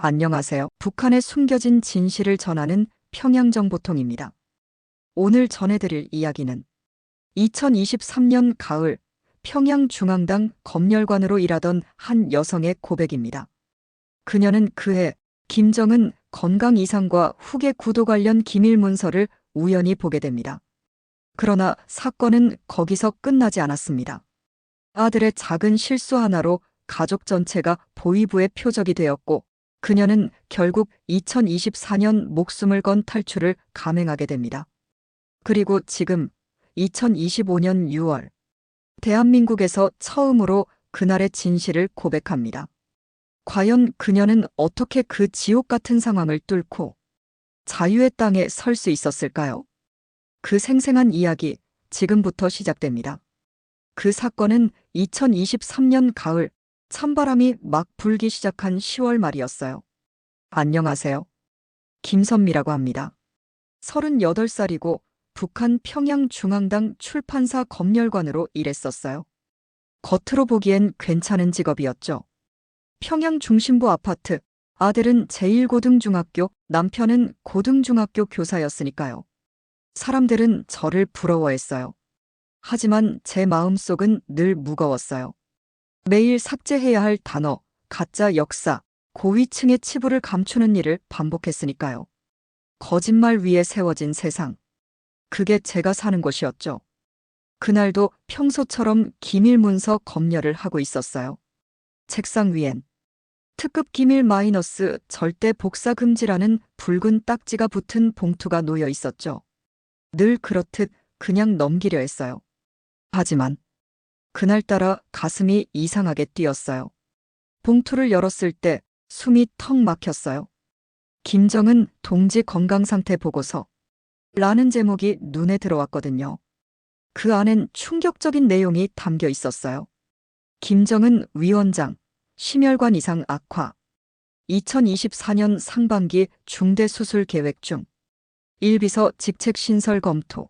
안녕하세요. 북한의 숨겨진 진실을 전하는 평양정보통입니다. 오늘 전해드릴 이야기는 2023년 가을 평양중앙당 검열관으로 일하던 한 여성의 고백입니다. 그녀는 그해 김정은 건강 이상과 후계 구도 관련 기밀 문서를 우연히 보게 됩니다. 그러나 사건은 거기서 끝나지 않았습니다. 아들의 작은 실수 하나로 가족 전체가 보위부의 표적이 되었고, 그녀는 결국 2024년 목숨을 건 탈출을 감행하게 됩니다. 그리고 지금 2025년 6월, 대한민국에서 처음으로 그날의 진실을 고백합니다. 과연 그녀는 어떻게 그 지옥 같은 상황을 뚫고 자유의 땅에 설 수 있었을까요? 그 생생한 이야기 지금부터 시작됩니다. 그 사건은 2023년 가을, 찬바람이 막 불기 시작한 10월 말이었어요. 안녕하세요. 김선미라고 합니다. 38살이고 북한 평양중앙당 출판사 검열관으로 일했었어요. 겉으로 보기엔 괜찮은 직업이었죠. 평양 중심부 아파트, 아들은 제1고등중학교, 남편은 고등중학교 교사였으니까요. 사람들은 저를 부러워했어요. 하지만 제 마음속은 늘 무거웠어요. 매일 삭제해야 할 단어, 가짜 역사, 고위층의 치부를 감추는 일을 반복했으니까요. 거짓말 위에 세워진 세상. 그게 제가 사는 곳이었죠. 그날도 평소처럼 기밀 문서 검열을 하고 있었어요. 책상 위엔 특급 기밀 마이너스 절대 복사 금지라는 붉은 딱지가 붙은 봉투가 놓여 있었죠. 늘 그렇듯 그냥 넘기려 했어요. 하지만 그날따라 가슴이 이상하게 뛰었어요. 봉투를 열었을 때 숨이 턱 막혔어요. 김정은 동지 건강상태 보고서 라는 제목이 눈에 들어왔거든요. 그 안엔 충격적인 내용이 담겨 있었어요. 김정은 위원장, 심혈관 이상 악화, 2024년 상반기 중대 수술 계획 중, 1비서 직책 신설 검토,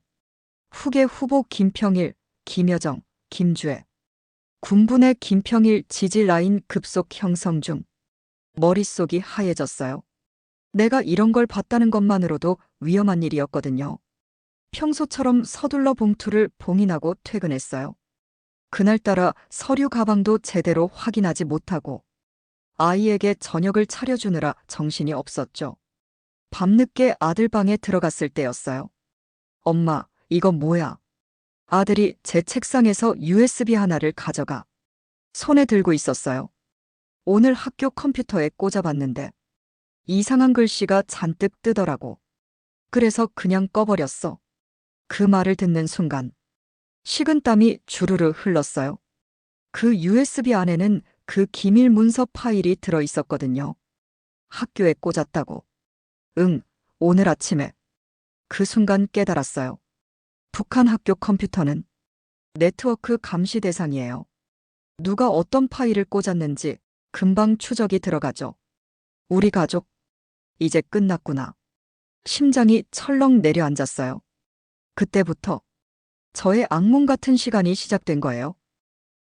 후계 후보 김평일, 김여정, 김주애, 군부내 김평일 지지 라인 급속 형성 중. 머릿속이 하얘졌어요. 내가 이런 걸 봤다는 것만으로도 위험한 일이었거든요. 평소처럼 서둘러 봉투를 봉인하고 퇴근했어요. 그날따라 서류 가방도 제대로 확인하지 못하고 아이에게 저녁을 차려주느라 정신이 없었죠. 밤늦게 아들 방에 들어갔을 때였어요. 엄마, 이거 뭐야? 아들이 제 책상에서 USB 하나를 가져가 손에 들고 있었어요. 오늘 학교 컴퓨터에 꽂아봤는데 이상한 글씨가 잔뜩 뜨더라고. 그래서 그냥 꺼버렸어. 그 말을 듣는 순간 식은땀이 주르르 흘렀어요. 그 USB 안에는 그 기밀 문서 파일이 들어 있었거든요. 학교에 꽂았다고. 응, 오늘 아침에. 그 순간 깨달았어요. 북한 학교 컴퓨터는 네트워크 감시 대상이에요. 누가 어떤 파일을 꽂았는지 금방 추적이 들어가죠. 우리 가족, 이제 끝났구나. 심장이 철렁 내려앉았어요. 그때부터 저의 악몽 같은 시간이 시작된 거예요.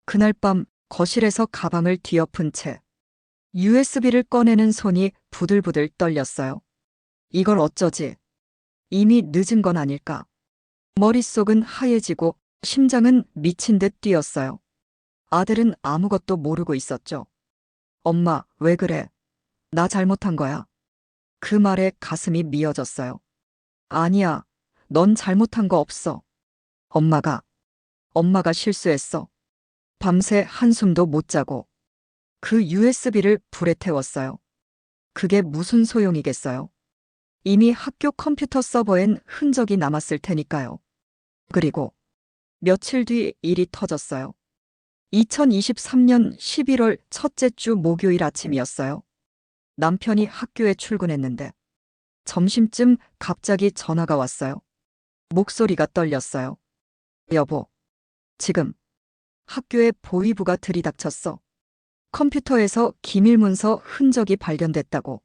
그날 밤 거실에서 가방을 뒤엎은 채 USB를 꺼내는 손이 부들부들 떨렸어요. 이걸 어쩌지? 이미 늦은 건 아닐까? 머릿속은 하얘지고 심장은 미친 듯 뛰었어요. 아들은 아무것도 모르고 있었죠. 엄마, 왜 그래? 나 잘못한 거야. 그 말에 가슴이 미어졌어요. 아니야, 넌 잘못한 거 없어. 엄마가 실수했어. 밤새 한숨도 못 자고 그 USB를 불에 태웠어요. 그게 무슨 소용이겠어요? 이미 학교 컴퓨터 서버엔 흔적이 남았을 테니까요. 그리고 며칠 뒤 일이 터졌어요. 2023년 11월 첫째 주 목요일 아침이었어요. 남편이 학교에 출근했는데 점심쯤 갑자기 전화가 왔어요. 목소리가 떨렸어요. 여보, 지금 학교에 보위부가 들이닥쳤어. 컴퓨터에서 기밀 문서 흔적이 발견됐다고.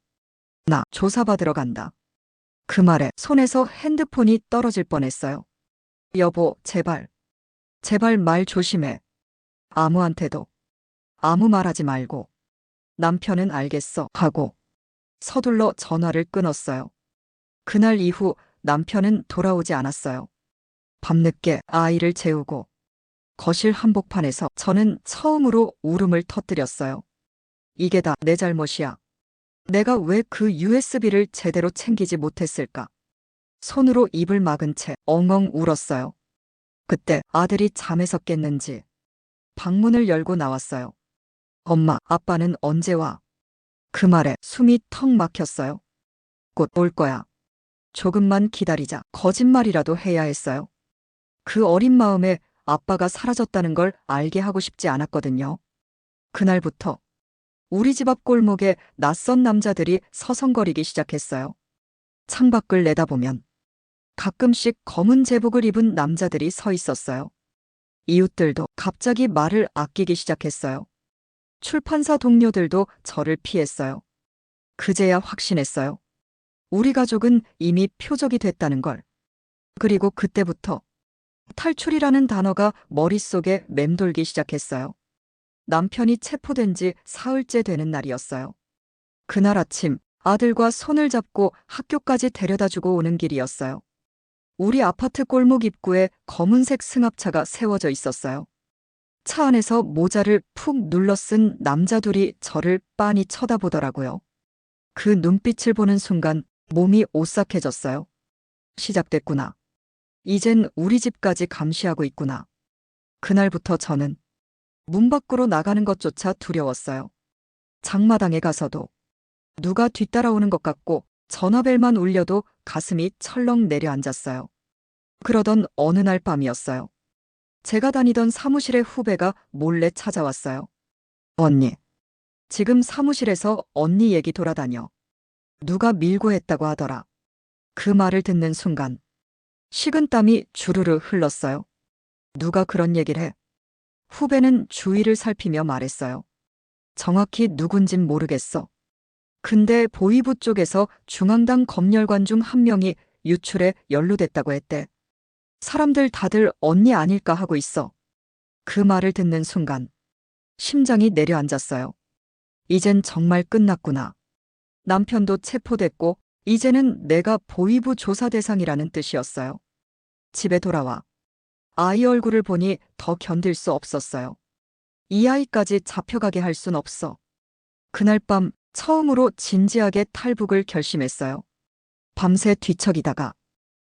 나 조사받으러 간다. 그 말에 손에서 핸드폰이 떨어질 뻔했어요. 여보, 제발 말 조심해. 아무한테도 아무 말하지 말고. 남편은 알겠어 하고 서둘러 전화를 끊었어요. 그날 이후 남편은 돌아오지 않았어요. 밤늦게 아이를 재우고 거실 한복판에서 저는 처음으로 울음을 터뜨렸어요. 이게 다 내 잘못이야. 내가 왜 그 USB를 제대로 챙기지 못했을까? 손으로 입을 막은 채 엉엉 울었어요. 그때 아들이 잠에서 깼는지 방문을 열고 나왔어요. 엄마, 아빠는 언제 와? 그 말에 숨이 턱 막혔어요. 곧 올 거야. 조금만 기다리자. 거짓말이라도 해야 했어요. 그 어린 마음에 아빠가 사라졌다는 걸 알게 하고 싶지 않았거든요. 그날부터 우리 집 앞 골목에 낯선 남자들이 서성거리기 시작했어요. 창밖을 내다보면 가끔씩 검은 제복을 입은 남자들이 서 있었어요. 이웃들도 갑자기 말을 아끼기 시작했어요. 출판사 동료들도 저를 피했어요. 그제야 확신했어요. 우리 가족은 이미 표적이 됐다는 걸. 그리고 그때부터 탈출이라는 단어가 머릿속에 맴돌기 시작했어요. 남편이 체포된 지 사흘째 되는 날이었어요. 그날 아침 아들과 손을 잡고 학교까지 데려다주고 오는 길이었어요. 우리 아파트 골목 입구에 검은색 승합차가 세워져 있었어요. 차 안에서 모자를 푹 눌러 쓴 남자 둘이 저를 빤히 쳐다보더라고요. 그 눈빛을 보는 순간 몸이 오싹해졌어요. 시작됐구나. 이젠 우리 집까지 감시하고 있구나. 그날부터 저는 문 밖으로 나가는 것조차 두려웠어요. 장마당에 가서도 누가 뒤따라오는 것 같고 전화벨만 울려도 가슴이 철렁 내려앉았어요. 그러던 어느 날 밤이었어요. 제가 다니던 사무실의 후배가 몰래 찾아왔어요. 언니, 지금 사무실에서 언니 얘기 돌아다녀. 누가 밀고 했다고 하더라. 그 말을 듣는 순간 식은땀이 주르르 흘렀어요. 누가 그런 얘기를 해? 후배는 주위를 살피며 말했어요. 정확히 누군진 모르겠어. 근데 보위부 쪽에서 중앙당 검열관 중 한 명이 유출에 연루됐다고 했대. 사람들 다들 언니 아닐까 하고 있어. 그 말을 듣는 순간 심장이 내려앉았어요. 이젠 정말 끝났구나. 남편도 체포됐고 이제는 내가 보위부 조사 대상이라는 뜻이었어요. 집에 돌아와 아이 얼굴을 보니 더 견딜 수 없었어요. 이 아이까지 잡혀가게 할 순 없어. 그날 밤 처음으로 진지하게 탈북을 결심했어요. 밤새 뒤척이다가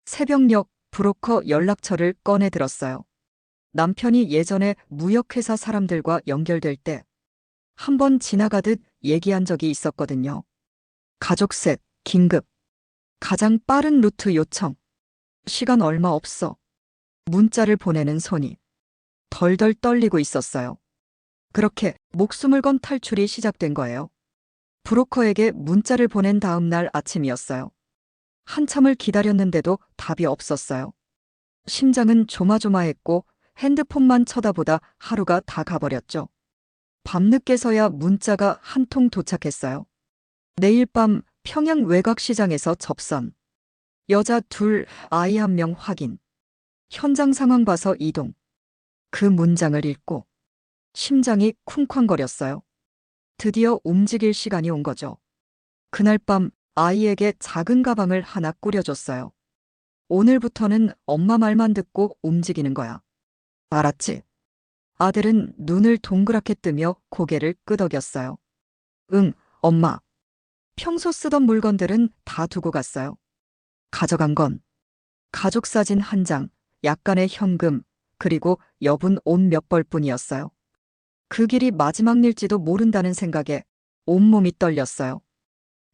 새벽녘 브로커 연락처를 꺼내 들었어요. 남편이 예전에 무역회사 사람들과 연결될 때 한 번 지나가듯 얘기한 적이 있었거든요. 가족셋, 긴급, 가장 빠른 루트 요청. 시간 얼마 없어. 문자를 보내는 손이 덜덜 떨리고 있었어요. 그렇게 목숨을 건 탈출이 시작된 거예요. 브로커에게 문자를 보낸 다음 날 아침이었어요. 한참을 기다렸는데도 답이 없었어요. 심장은 조마조마했고 핸드폰만 쳐다보다 하루가 다 가버렸죠. 밤늦게서야 문자가 한 통 도착했어요. 내일 밤 평양 외곽시장에서 접선. 여자 둘, 아이 한 명 확인. 현장 상황 봐서 이동. 그 문장을 읽고 심장이 쿵쾅거렸어요. 드디어 움직일 시간이 온 거죠. 그날 밤 아이에게 작은 가방을 하나 꾸려줬어요. 오늘부터는 엄마 말만 듣고 움직이는 거야. 알았지? 아들은 눈을 동그랗게 뜨며 고개를 끄덕였어요. 응, 엄마. 평소 쓰던 물건들은 다 두고 갔어요. 가져간 건 가족 사진 한 장, 약간의 현금, 그리고 여분 옷 몇 벌뿐이었어요. 그 길이 마지막 일지도 모른다는 생각에 온몸이 떨렸어요.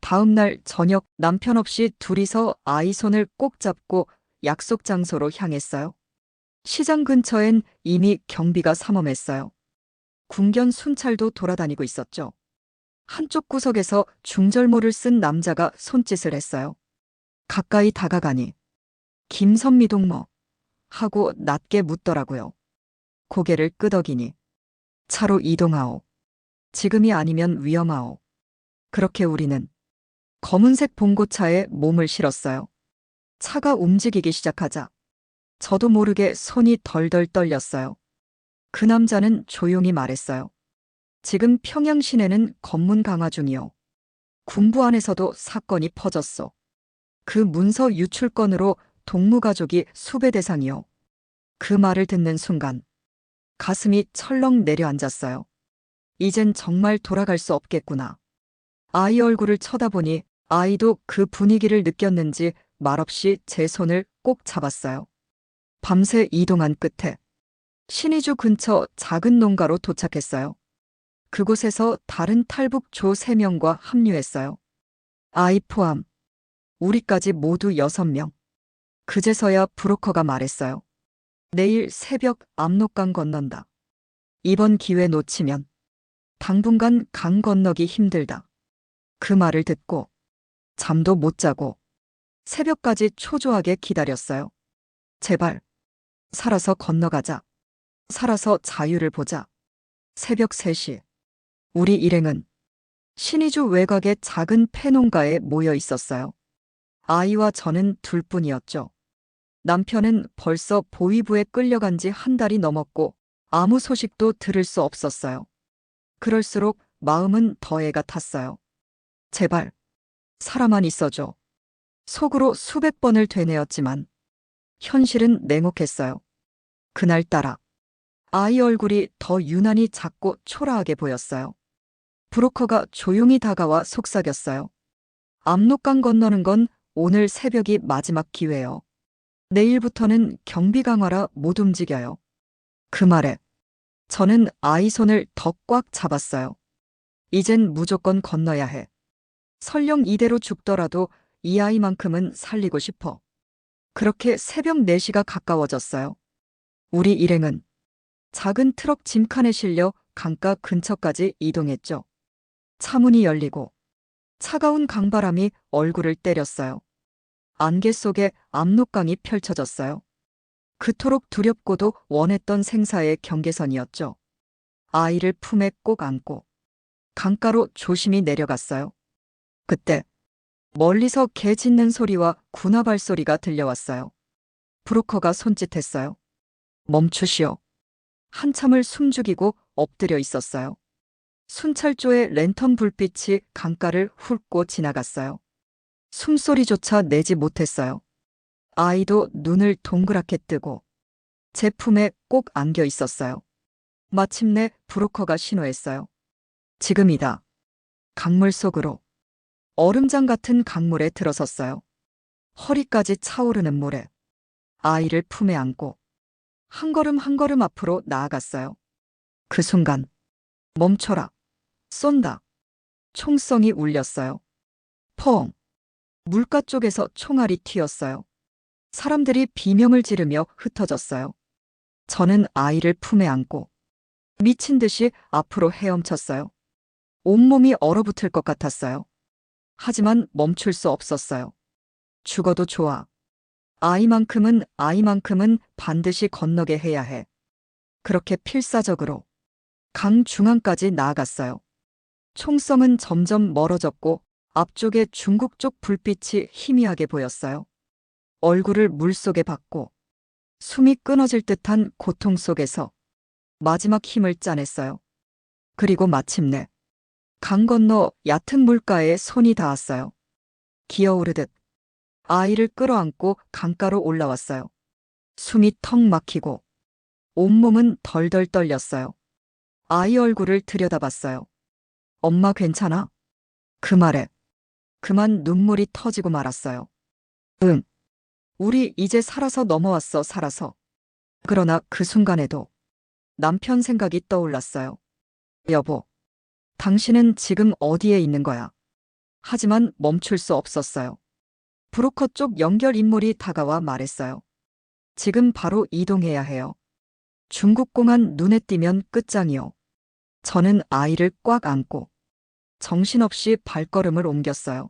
다음 날 저녁 남편 없이 둘이서 아이 손을 꼭 잡고 약속 장소로 향했어요. 시장 근처엔 이미 경비가 삼엄했어요. 군견 순찰도 돌아다니고 있었죠. 한쪽 구석에서 중절모를 쓴 남자가 손짓을 했어요. 가까이 다가가니 김선미 동무 하고 낮게 묻더라고요. 고개를 끄덕이니 차로 이동하오. 지금이 아니면 위험하오. 그렇게 우리는 검은색 봉고차에 몸을 실었어요. 차가 움직이기 시작하자 저도 모르게 손이 덜덜 떨렸어요. 그 남자는 조용히 말했어요. 지금 평양 시내는 검문 강화 중이요. 군부 안에서도 사건이 퍼졌소. 그 문서 유출 건으로 동무가족이 수배 대상이요. 그 말을 듣는 순간 가슴이 철렁 내려앉았어요. 이젠 정말 돌아갈 수 없겠구나. 아이 얼굴을 쳐다보니 아이도 그 분위기를 느꼈는지 말없이 제 손을 꼭 잡았어요. 밤새 이동한 끝에 신의주 근처 작은 농가로 도착했어요. 그곳에서 다른 탈북조 3명과 합류했어요. 아이 포함, 우리까지 모두 6명. 그제서야 브로커가 말했어요. 내일 새벽 압록강 건넌다. 이번 기회 놓치면 당분간 강 건너기 힘들다. 그 말을 듣고 잠도 못 자고 새벽까지 초조하게 기다렸어요. 제발, 살아서 건너가자. 살아서 자유를 보자. 새벽 3시. 우리 일행은 신의주 외곽의 작은 폐농가에 모여 있었어요. 아이와 저는 둘뿐이었죠. 남편은 벌써 보위부에 끌려간 지 1달이 넘었고 아무 소식도 들을 수 없었어요. 그럴수록 마음은 더 애가 탔어요. 제발, 살아만 있어줘. 속으로 수백 번을 되뇌었지만 현실은 냉혹했어요. 그날따라 아이 얼굴이 더 유난히 작고 초라하게 보였어요. 브로커가 조용히 다가와 속삭였어요. 압록강 건너는 건 오늘 새벽이 마지막 기회요. 내일부터는 경비 강화라 못 움직여요. 그 말에 저는 아이 손을 더 꽉 잡았어요. 이젠 무조건 건너야 해. 설령 이대로 죽더라도 이 아이만큼은 살리고 싶어. 그렇게 새벽 4시가 가까워졌어요. 우리 일행은 작은 트럭 짐칸에 실려 강가 근처까지 이동했죠. 차문이 열리고 차가운 강바람이 얼굴을 때렸어요. 안개 속에 압록강이 펼쳐졌어요. 그토록 두렵고도 원했던 생사의 경계선이었죠. 아이를 품에 꼭 안고 강가로 조심히 내려갔어요. 그때 멀리서 개 짖는 소리와 군화 발소리가 들려왔어요. 브로커가 손짓했어요. 멈추시오. 한참을 숨죽이고 엎드려 있었어요. 순찰조의 랜턴 불빛이 강가를 훑고 지나갔어요. 숨소리조차 내지 못했어요. 아이도 눈을 동그랗게 뜨고 제 품에 꼭 안겨 있었어요. 마침내 브로커가 신호했어요. 지금이다. 강물 속으로. 얼음장 같은 강물에 들어섰어요. 허리까지 차오르는 물에 아이를 품에 안고 한 걸음 한 걸음 앞으로 나아갔어요. 그 순간 멈춰라. 쏜다. 총성이 울렸어요. 펑. 물가 쪽에서 총알이 튀었어요. 사람들이 비명을 지르며 흩어졌어요. 저는 아이를 품에 안고 미친 듯이 앞으로 헤엄쳤어요. 온몸이 얼어붙을 것 같았어요. 하지만 멈출 수 없었어요. 죽어도 좋아. 아이만큼은 반드시 건너게 해야 해. 그렇게 필사적으로 강 중앙까지 나아갔어요. 총성은 점점 멀어졌고 앞쪽에 중국 쪽 불빛이 희미하게 보였어요. 얼굴을 물속에 박고 숨이 끊어질 듯한 고통 속에서 마지막 힘을 짜냈어요. 그리고 마침내 강 건너 얕은 물가에 손이 닿았어요. 기어오르듯 아이를 끌어안고 강가로 올라왔어요. 숨이 턱 막히고 온몸은 덜덜 떨렸어요. 아이 얼굴을 들여다봤어요. 엄마 괜찮아? 그 말에 그만 눈물이 터지고 말았어요. 응. 우리 이제 살아서 넘어왔어, 살아서. 그러나 그 순간에도 남편 생각이 떠올랐어요. 여보, 당신은 지금 어디에 있는 거야? 하지만 멈출 수 없었어요. 브로커 쪽 연결 인물이 다가와 말했어요. 지금 바로 이동해야 해요. 중국공안 눈에 띄면 끝장이요. 저는 아이를 꽉 안고 정신없이 발걸음을 옮겼어요.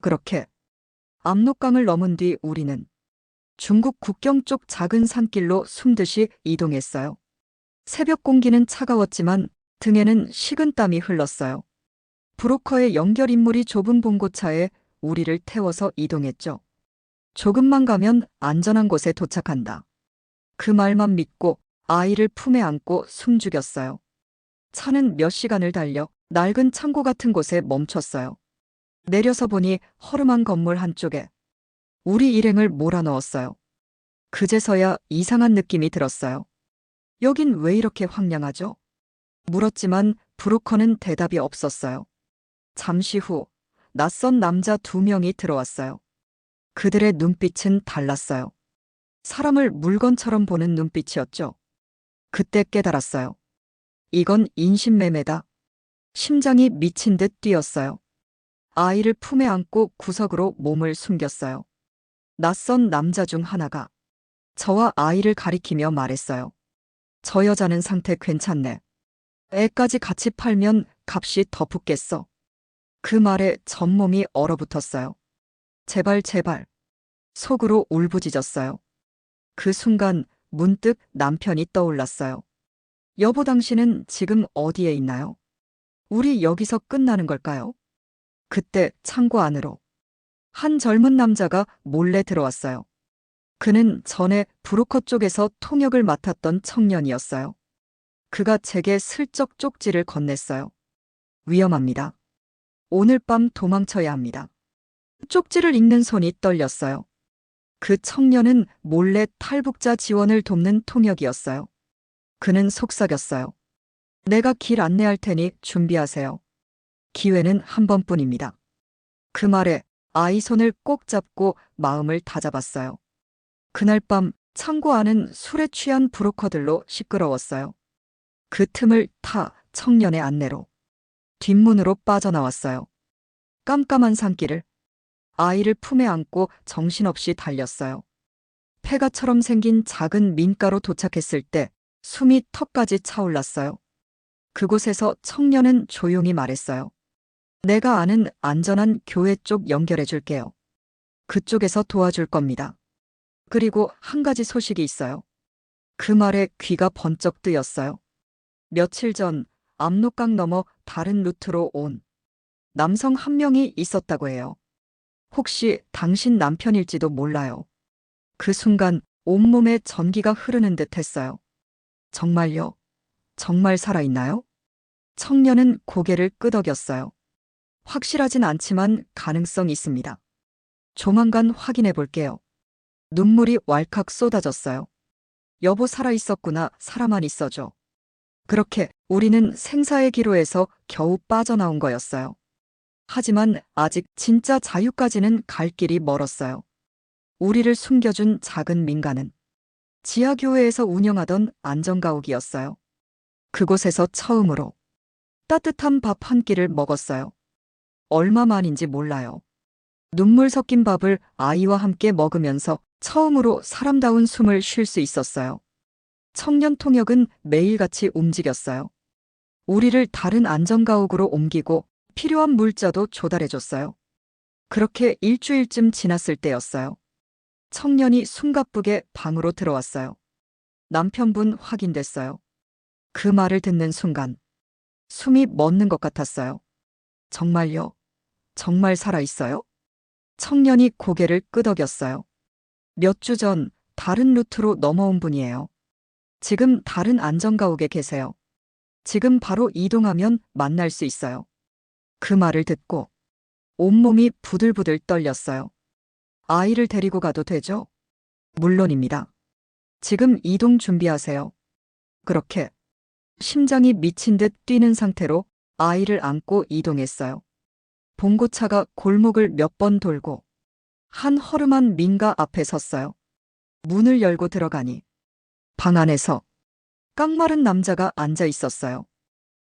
그렇게 압록강을 넘은 뒤 우리는 중국 국경 쪽 작은 산길로 숨듯이 이동했어요. 새벽 공기는 차가웠지만 등에는 식은땀이 흘렀어요. 브로커의 연결 인물이 좁은 봉고차에 우리를 태워서 이동했죠. 조금만 가면 안전한 곳에 도착한다. 그 말만 믿고 아이를 품에 안고 숨죽였어요. 차는 몇 시간을 달려 낡은 창고 같은 곳에 멈췄어요. 내려서 보니 허름한 건물 한쪽에 우리 일행을 몰아넣었어요. 그제서야 이상한 느낌이 들었어요. 여긴 왜 이렇게 황량하죠? 물었지만 브로커는 대답이 없었어요. 잠시 후 낯선 남자 2명이 들어왔어요. 그들의 눈빛은 달랐어요. 사람을 물건처럼 보는 눈빛이었죠. 그때 깨달았어요. 이건 인신매매다. 심장이 미친 듯 뛰었어요. 아이를 품에 안고 구석으로 몸을 숨겼어요. 낯선 남자 중 하나가 저와 아이를 가리키며 말했어요. 저 여자는 상태 괜찮네. 애까지 같이 팔면 값이 더 붙겠어. 그 말에 전몸이 얼어붙었어요. 제발 제발. 속으로 울부짖었어요. 그 순간 문득 남편이 떠올랐어요. 여보 당신은 지금 어디에 있나요? 우리 여기서 끝나는 걸까요? 그때 창고 안으로 한 젊은 남자가 몰래 들어왔어요. 그는 전에 브로커 쪽에서 통역을 맡았던 청년이었어요. 그가 제게 슬쩍 쪽지를 건넸어요. 위험합니다. 오늘 밤 도망쳐야 합니다. 쪽지를 읽는 손이 떨렸어요. 그 청년은 몰래 탈북자 지원을 돕는 통역이었어요. 그는 속삭였어요. 내가 길 안내할 테니 준비하세요. 기회는 한 번뿐입니다. 그 말에 아이 손을 꼭 잡고 마음을 다잡았어요. 그날 밤 창고 안은 술에 취한 브로커들로 시끄러웠어요. 그 틈을 타 청년의 안내로 뒷문으로 빠져나왔어요. 깜깜한 산길을 아이를 품에 안고 정신없이 달렸어요. 폐가처럼 생긴 작은 민가로 도착했을 때 숨이 턱까지 차올랐어요. 그곳에서 청년은 조용히 말했어요. 내가 아는 안전한 교회 쪽 연결해 줄게요. 그쪽에서 도와줄 겁니다. 그리고 한 가지 소식이 있어요. 그 말에 귀가 번쩍 뜨였어요. 며칠 전 압록강 너머 다른 루트로 온 남성 한 명이 있었다고 해요. 혹시 당신 남편일지도 몰라요. 그 순간 온몸에 전기가 흐르는 듯 했어요. 정말요? 정말 살아있나요? 청년은 고개를 끄덕였어요. 확실하진 않지만 가능성 있습니다. 조만간 확인해 볼게요. 눈물이 왈칵 쏟아졌어요. 여보 살아있었구나, 살아만 있어줘. 그렇게 우리는 생사의 기로에서 겨우 빠져나온 거였어요. 하지만 아직 진짜 자유까지는 갈 길이 멀었어요. 우리를 숨겨준 작은 민가는 지하교회에서 운영하던 안전가옥이었어요. 그곳에서 처음으로 따뜻한 밥 한 끼를 먹었어요. 얼마만인지 몰라요. 눈물 섞인 밥을 아이와 함께 먹으면서 처음으로 사람다운 숨을 쉴 수 있었어요. 청년 통역은 매일같이 움직였어요. 우리를 다른 안전가옥으로 옮기고 필요한 물자도 조달해줬어요. 그렇게 일주일쯤 지났을 때였어요. 청년이 숨가쁘게 방으로 들어왔어요. 남편분 확인됐어요. 그 말을 듣는 순간 숨이 멎는 것 같았어요. 정말요? 정말 살아있어요? 청년이 고개를 끄덕였어요. 몇 주 전 다른 루트로 넘어온 분이에요. 지금 다른 안전가옥에 계세요. 지금 바로 이동하면 만날 수 있어요. 그 말을 듣고 온몸이 부들부들 떨렸어요. 아이를 데리고 가도 되죠? 물론입니다. 지금 이동 준비하세요. 그렇게 심장이 미친 듯 뛰는 상태로 아이를 안고 이동했어요. 봉고차가 골목을 몇 번 돌고 한 허름한 민가 앞에 섰어요. 문을 열고 들어가니 방 안에서 깡마른 남자가 앉아 있었어요.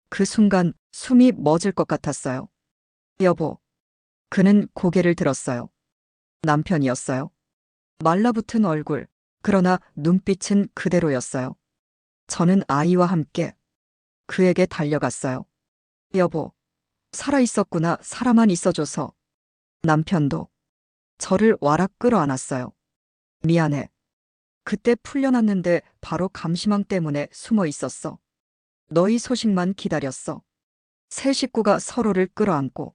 그 순간 숨이 멎을 것 같았어요. 여보. 그는 고개를 들었어요. 남편이었어요. 말라붙은 얼굴, 그러나 눈빛은 그대로였어요. 저는 아이와 함께 그에게 달려갔어요. 여보, 살아있었구나, 살아만 있어줘서. 남편도 저를 와락 끌어안았어요. 미안해. 그때 풀려났는데 바로 감시망 때문에 숨어 있었어. 너희 소식만 기다렸어. 세 식구가 서로를 끌어안고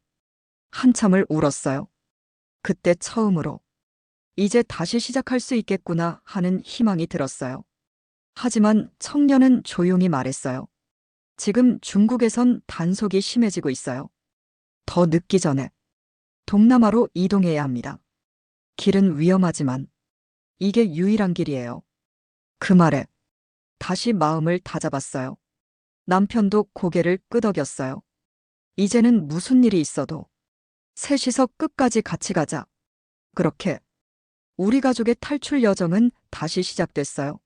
한참을 울었어요. 그때 처음으로 이제 다시 시작할 수 있겠구나 하는 희망이 들었어요. 하지만 청년은 조용히 말했어요. 지금 중국에선 단속이 심해지고 있어요. 더 늦기 전에 동남아로 이동해야 합니다. 길은 위험하지만 이게 유일한 길이에요. 그 말에 다시 마음을 다잡았어요. 남편도 고개를 끄덕였어요. 이제는 무슨 일이 있어도 셋이서 끝까지 같이 가자. 그렇게 우리 가족의 탈출 여정은 다시 시작됐어요.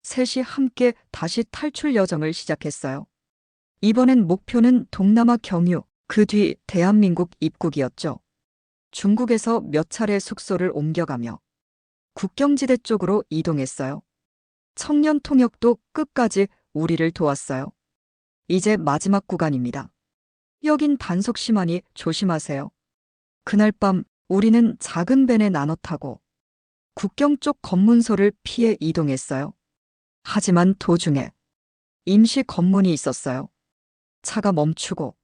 셋이 함께 다시 탈출 여정을 시작했어요. 이번엔 목표는 동남아 경유, 그 뒤 대한민국 입국이었죠. 중국에서 몇 차례 숙소를 옮겨가며 국경지대 쪽으로 이동했어요. 청년 통역도 끝까지 우리를 도왔어요. 이제 마지막 구간입니다. 여긴 단속 심하니 조심하세요. 그날 밤 우리는 작은 벤에 나눠 타고 국경 쪽 검문소를 피해 이동했어요. 하지만 도중에 임시 검문이 있었어요. 차가 멈추고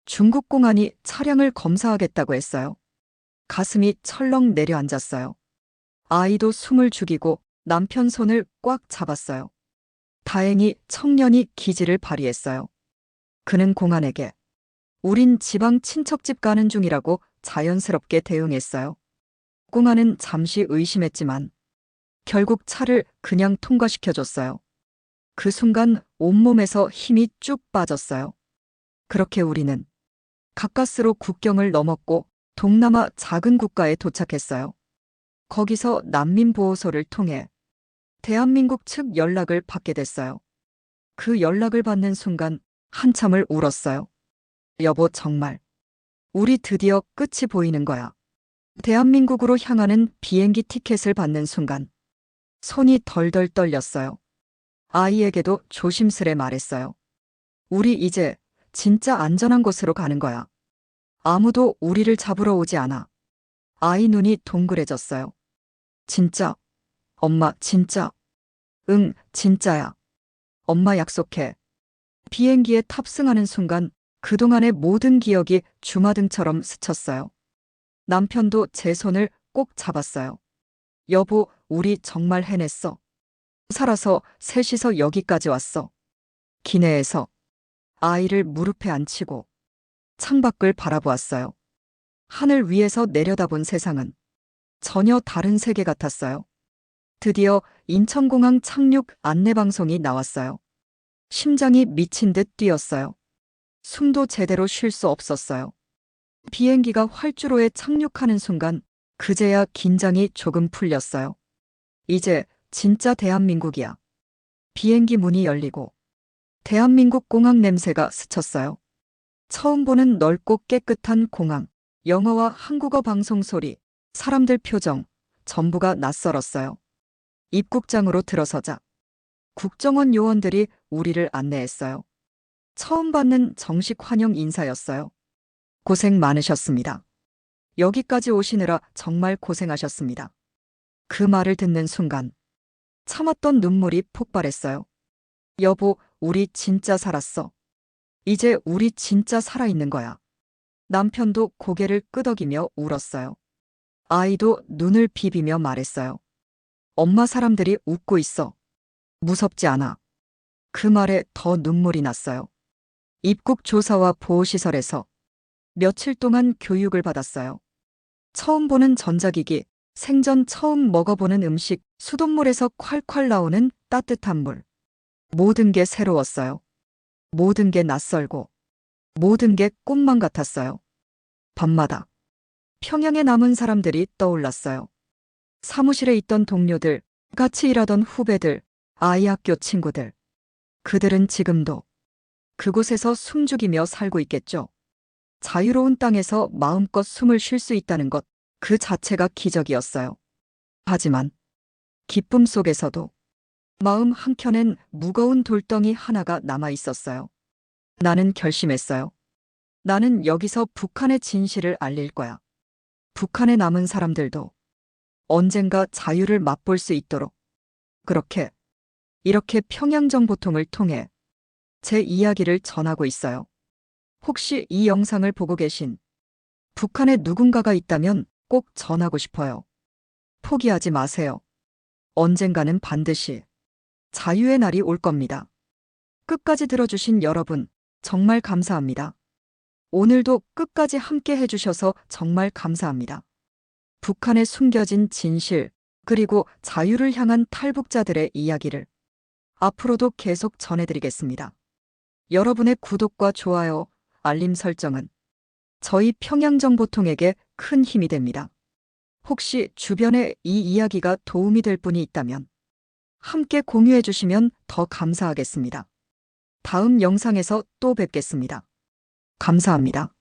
중국 공안이 차량을 검사하겠다고 했어요. 가슴이 철렁 내려앉았어요. 아이도 숨을 죽이고 남편 손을 꽉 잡았어요. 다행히 청년이 기지를 발휘했어요. 그는 공안에게 우린 지방 친척집 가는 중이라고 자연스럽게 대응했어요. 공안은 잠시 의심했지만 결국 차를 그냥 통과시켜줬어요. 그 순간 온몸에서 힘이 쭉 빠졌어요. 그렇게 우리는 가까스로 국경을 넘었고 동남아 작은 국가에 도착했어요. 거기서 난민보호소를 통해 대한민국 측 연락을 받게 됐어요. 그 연락을 받는 순간 한참을 울었어요. 여보, 정말 우리 드디어 끝이 보이는 거야. 대한민국으로 향하는 비행기 티켓을 받는 순간 손이 덜덜 떨렸어요. 아이에게도 조심스레 말했어요. 우리 이제 진짜 안전한 곳으로 가는 거야. 아무도 우리를 잡으러 오지 않아. 아이 눈이 동그래졌어요. 진짜? 엄마, 진짜? 응, 진짜야. 엄마 약속해. 비행기에 탑승하는 순간 그동안의 모든 기억이 주마등처럼 스쳤어요. 남편도 제 손을 꼭 잡았어요. 여보, 우리 정말 해냈어. 살아서 셋이서 여기까지 왔어. 기내에서 아이를 무릎에 앉히고 창밖을 바라보았어요. 하늘 위에서 내려다본 세상은 전혀 다른 세계 같았어요. 드디어 인천공항 착륙 안내방송이 나왔어요. 심장이 미친 듯 뛰었어요. 숨도 제대로 쉴 수 없었어요. 비행기가 활주로에 착륙하는 순간 그제야 긴장이 조금 풀렸어요. 이제 진짜 대한민국이야. 비행기 문이 열리고 대한민국 공항 냄새가 스쳤어요. 처음 보는 넓고 깨끗한 공항, 영어와 한국어 방송 소리, 사람들 표정, 전부가 낯설었어요. 입국장으로 들어서자 국정원 요원들이 우리를 안내했어요. 처음 받는 정식 환영 인사였어요. 고생 많으셨습니다. 여기까지 오시느라 정말 고생하셨습니다. 그 말을 듣는 순간 참았던 눈물이 폭발했어요. 여보, 우리 진짜 살았어. 이제 우리 진짜 살아있는 거야. 남편도 고개를 끄덕이며 울었어요. 아이도 눈을 비비며 말했어요. 엄마, 사람들이 웃고 있어. 무섭지 않아. 그 말에 더 눈물이 났어요. 입국 조사와 보호시설에서 며칠 동안 교육을 받았어요. 처음 보는 전자기기, 생전 처음 먹어보는 음식, 수돗물에서 콸콸 나오는 따뜻한 물. 모든 게 새로웠어요. 모든 게 낯설고 모든 게 꿈만 같았어요. 밤마다 평양에 남은 사람들이 떠올랐어요. 사무실에 있던 동료들, 같이 일하던 후배들, 아이 학교 친구들. 그들은 지금도 그곳에서 숨죽이며 살고 있겠죠. 자유로운 땅에서 마음껏 숨을 쉴 수 있다는 것, 그 자체가 기적이었어요. 하지만 기쁨 속에서도 마음 한켠엔 무거운 돌덩이 하나가 남아 있었어요. 나는 결심했어요. 나는 여기서 북한의 진실을 알릴 거야. 북한에 남은 사람들도 언젠가 자유를 맛볼 수 있도록. 이렇게 평양정보통을 통해 제 이야기를 전하고 있어요. 혹시 이 영상을 보고 계신 북한에 누군가가 있다면 꼭 전하고 싶어요. 포기하지 마세요. 언젠가는 반드시 자유의 날이 올 겁니다. 끝까지 들어주신 여러분, 정말 감사합니다. 오늘도 끝까지 함께 해주셔서 정말 감사합니다. 북한에 숨겨진 진실, 그리고 자유를 향한 탈북자들의 이야기를 앞으로도 계속 전해드리겠습니다. 여러분의 구독과 좋아요, 알림 설정은 저희 평양정보통에게 큰 힘이 됩니다. 혹시 주변에 이 이야기가 도움이 될 분이 있다면 함께 공유해 주시면 더 감사하겠습니다. 다음 영상에서 또 뵙겠습니다. 감사합니다.